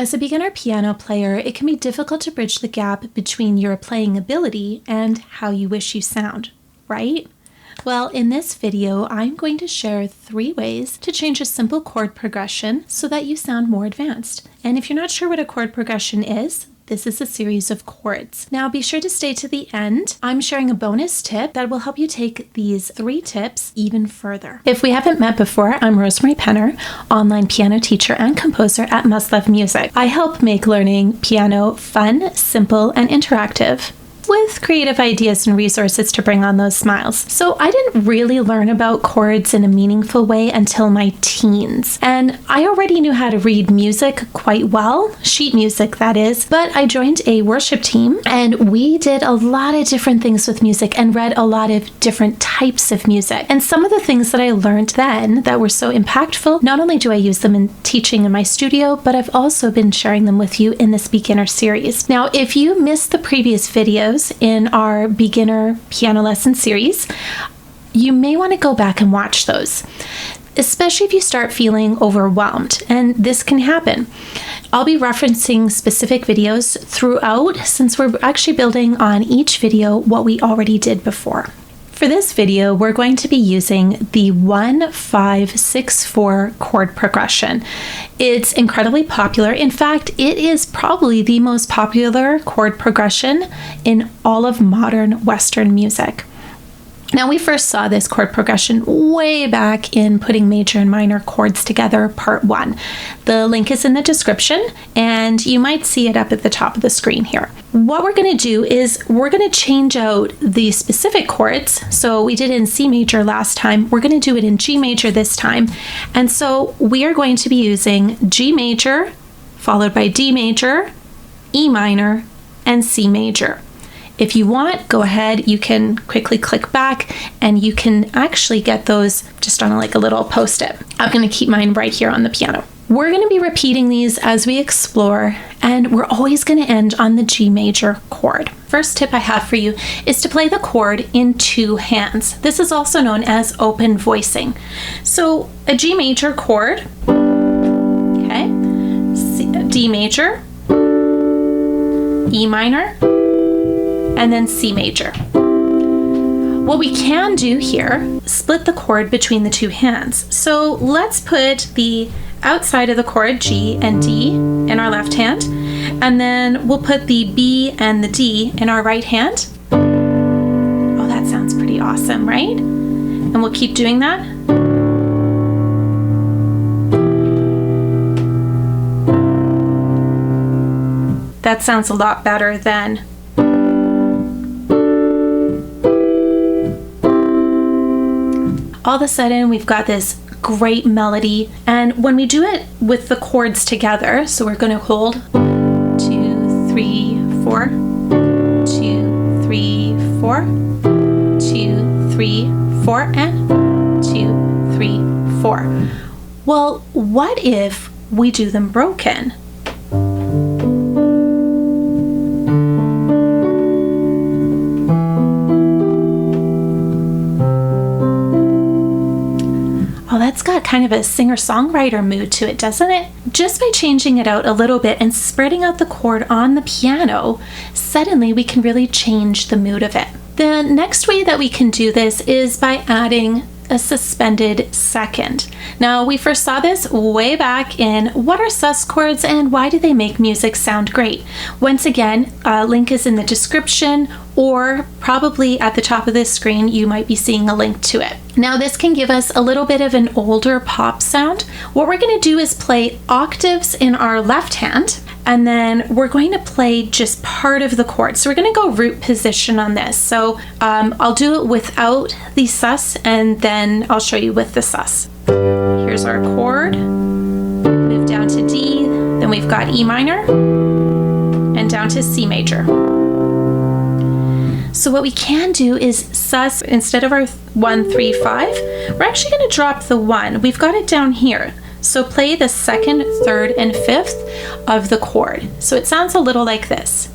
As a beginner piano player, it can be difficult to bridge the gap between your playing ability and how you wish you sound, right? Well, in this video, I'm going to share 3 ways to change a simple chord progression so that you sound more advanced. And if you're not sure what a chord progression is, this is a series of chords. Now be sure to stay to the end. I'm sharing a bonus tip that will help you take these 3 tips even further. If we haven't met before, I'm Rosemarie Penner, online piano teacher and composer at Must Love Music. I help make learning piano fun, simple, and interactive, with creative ideas and resources to bring on those smiles. So I didn't really learn about chords in a meaningful way until my teens. And I already knew how to read music quite well, sheet music that is, but I joined a worship team and we did a lot of different things with music and read a lot of different types of music. And some of the things that I learned then that were so impactful, not only do I use them in teaching in my studio, but I've also been sharing them with you in this beginner series. Now, if you missed the previous videos in our beginner piano lesson series, you may want to go back and watch those, especially if you start feeling overwhelmed, and this can happen. I'll be referencing specific videos throughout since we're actually building on each video what we already did before. For this video, we're going to be using the 1-5-6-4 chord progression. It's incredibly popular. In fact, it is probably the most popular chord progression in all of modern Western music. Now, we first saw this chord progression way back in Putting Major and Minor Chords Together, Part 1. The link is in the description, and you might see it up at the top of the screen here. What we're going to do is we're going to change out the specific chords. So we did it in C major last time. We're going to do it in G major this time. And so we are going to be using G major, followed by D major, E minor, and C major. If you want, go ahead, you can quickly click back and you can actually get those just on like a little post-it. I'm going to keep mine right here on the piano. We're going to be repeating these as we explore, and we're always going to end on the G major chord. First tip I have for you is to play the chord in 2 hands. This is also known as open voicing. So a G major chord, okay, D major, E minor, and then C major. What we can do here, split the chord between the 2 hands. So let's put the outside of the chord, G and D, in our left hand, and then we'll put the B and the D in our right hand. Oh, that sounds pretty awesome, right? And we'll keep doing that. That sounds a lot better than all of a sudden we've got this great melody, and when we do it with the chords together, so we're going to hold 2, 3, 4, 2, 3, 4, 2, 3, 4, and 2, 3, 4. Well, what if we do them broken? That's got kind of a singer-songwriter mood to it, doesn't it? Just by changing it out a little bit and spreading out the chord on the piano, suddenly we can really change the mood of it. The next way that we can do this is by adding a suspended second. Now, we first saw this way back in What Are Sus Chords and Why Do They Make Music Sound Great? Once again, a link is in the description, or probably at the top of this screen, you might be seeing a link to it. Now, this can give us a little bit of an older pop sound. What we're going to do is play octaves in our left hand, and then we're going to play just part of the chord. So we're going to go root position on this. So I'll do it without the sus, and then I'll show you with the sus. Here's our chord, move down to D, then we've got E minor, and down to C major. So what we can do is sus, instead of our 1, 3, 5, we're actually going to drop the 1. We've got it down here. So play the 2nd, 3rd, and 5th of the chord. So it sounds a little like this.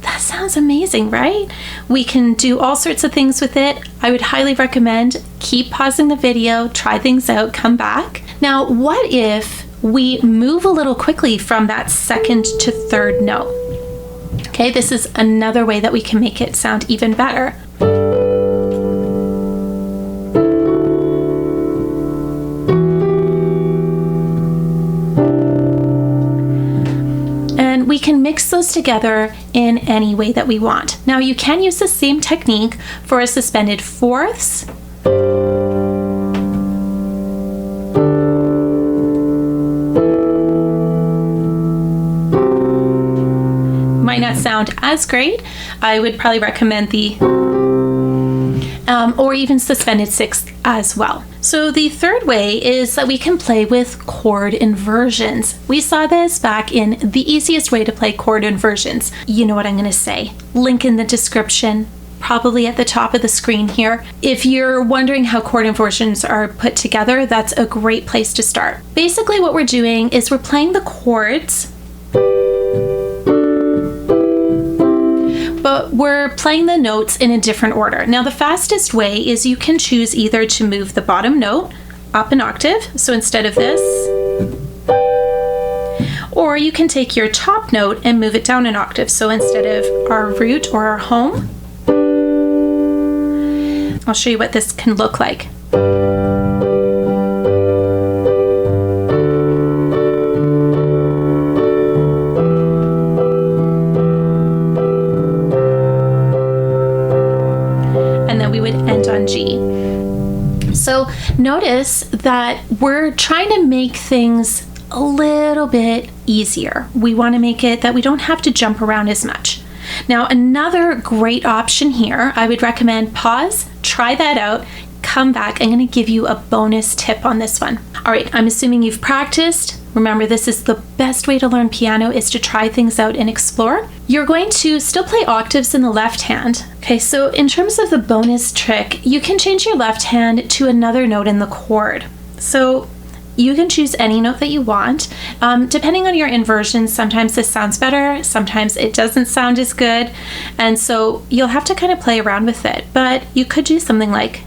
That sounds amazing, right? We can do all sorts of things with it. I would highly recommend keep pausing the video, try things out, come back. Now, what if we move a little quickly from that second to third note? Okay, this is another way that we can make it sound even better. And we can mix those together in any way that we want. Now, you can use the same technique for a suspended fourths. Might not sound as great. I would probably recommend the or even suspended sixth as well. So the third way is that we can play with chord inversions. We saw this back in the easiest way to play chord inversions. You know what I'm going to say. Link in the description, probably at the top of the screen here. If you're wondering how chord inversions are put together, that's a great place to start. Basically what we're doing is we're playing the chords, but we're playing the notes in a different order. Now, the fastest way is you can choose either to move the bottom note up an octave, so instead of this, or you can take your top note and move it down an octave, so instead of our root or our home. I'll show you what this can look like. G. So notice that we're trying to make things a little bit easier. We want to make it that we don't have to jump around as much. Now, another great option here, I would recommend pause, try that out, come back. I'm going to give you a bonus tip on this one. All right, I'm assuming you've practiced. Remember, this is the best way to learn piano, is to try things out and explore. You're going to still play octaves in the left hand. Okay, so in terms of the bonus trick, you can change your left hand to another note in the chord. So you can choose any note that you want. Depending on your inversion, sometimes this sounds better, sometimes it doesn't sound as good. And so you'll have to kind of play around with it. But you could do something like...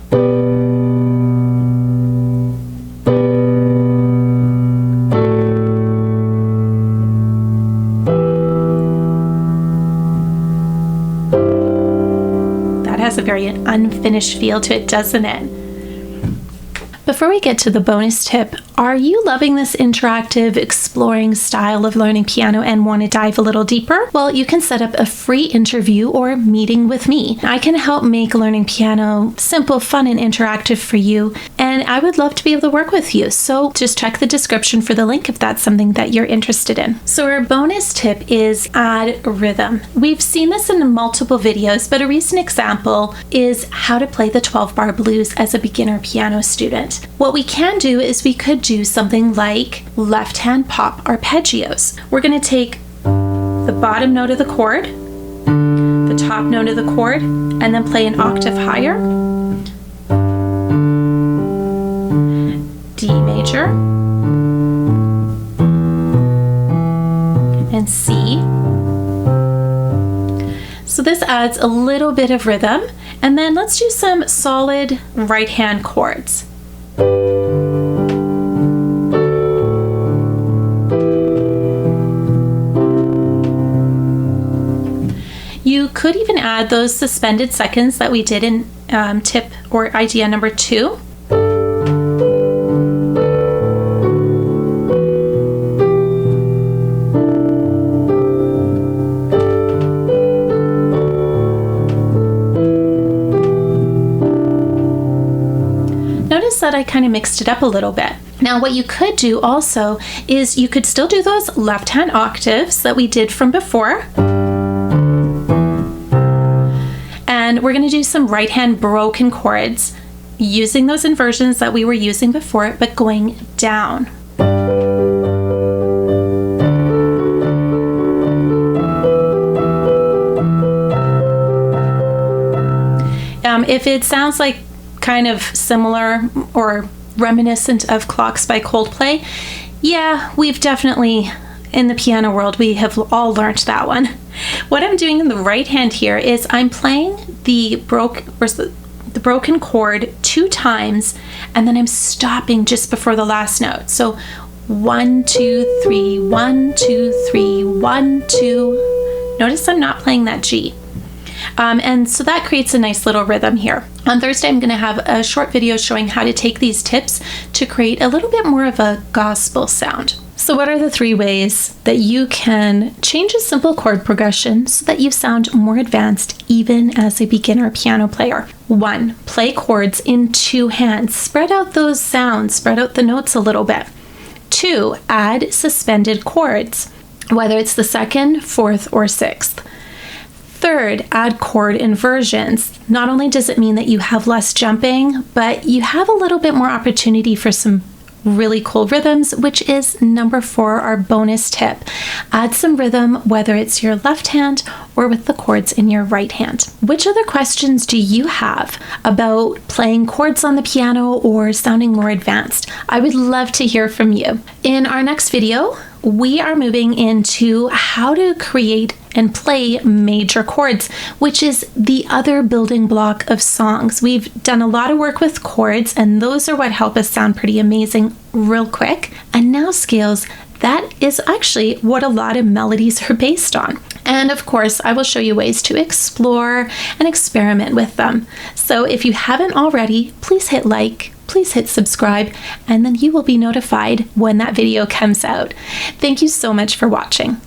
has a very unfinished feel to it, doesn't it? Before we get to the bonus tip, are you loving this interactive, exploring style of learning piano and want to dive a little deeper? Well, you can set up a free interview or meeting with me. I can help make learning piano simple, fun, and interactive for you, and I would love to be able to work with you. So just check the description for the link if that's something that you're interested in. So our bonus tip is add rhythm. We've seen this in multiple videos, but a recent example is how to play the 12-bar blues as a beginner piano student. What we can do is we could do something like left hand pop arpeggios. We're going to take the bottom note of the chord, the top note of the chord, and then play an octave higher. D major and C. So this adds a little bit of rhythm, and then let's do some solid right hand chords. You could even add those suspended seconds that we did in tip or idea number 2. Notice that I kind of mixed it up a little bit. Now what you could do also is you could still do those left hand octaves that we did from before. And we're going to do some right hand broken chords using those inversions that we were using before, but going down. If it sounds like kind of similar or reminiscent of Clocks by Coldplay, yeah, we've definitely in the piano world, we have all learned that one. What I'm doing in the right hand here is I'm playing the broken chord 2 times, and then I'm stopping just before the last note. So 1, 2, 3, 1, 2, 3, 1, 2. Notice I'm not playing that G. And so that creates a nice little rhythm here. On Thursday, I'm going to have a short video showing how to take these tips to create a little bit more of a gospel sound. So what are the 3 ways that you can change a simple chord progression so that you sound more advanced even as a beginner piano player? 1, play chords in 2 hands. Spread out those sounds, spread out the notes a little bit. 2, add suspended chords, whether it's the 2nd, 4th, or 6th. 3rd, add chord inversions. Not only does it mean that you have less jumping, but you have a little bit more opportunity for some really cool rhythms, which is number 4, our bonus tip. Add some rhythm, whether it's your left hand or with the chords in your right hand. Which other questions do you have about playing chords on the piano or sounding more advanced? I would love to hear from you. In our next video, we are moving into how to create and play major chords, which is the other building block of songs. We've done a lot of work with chords, and those are what help us sound pretty amazing real quick. And now scales, that is actually what a lot of melodies are based on. And of course, I will show you ways to explore and experiment with them. So if you haven't already, please hit like, please hit subscribe, and then you will be notified when that video comes out. Thank you so much for watching.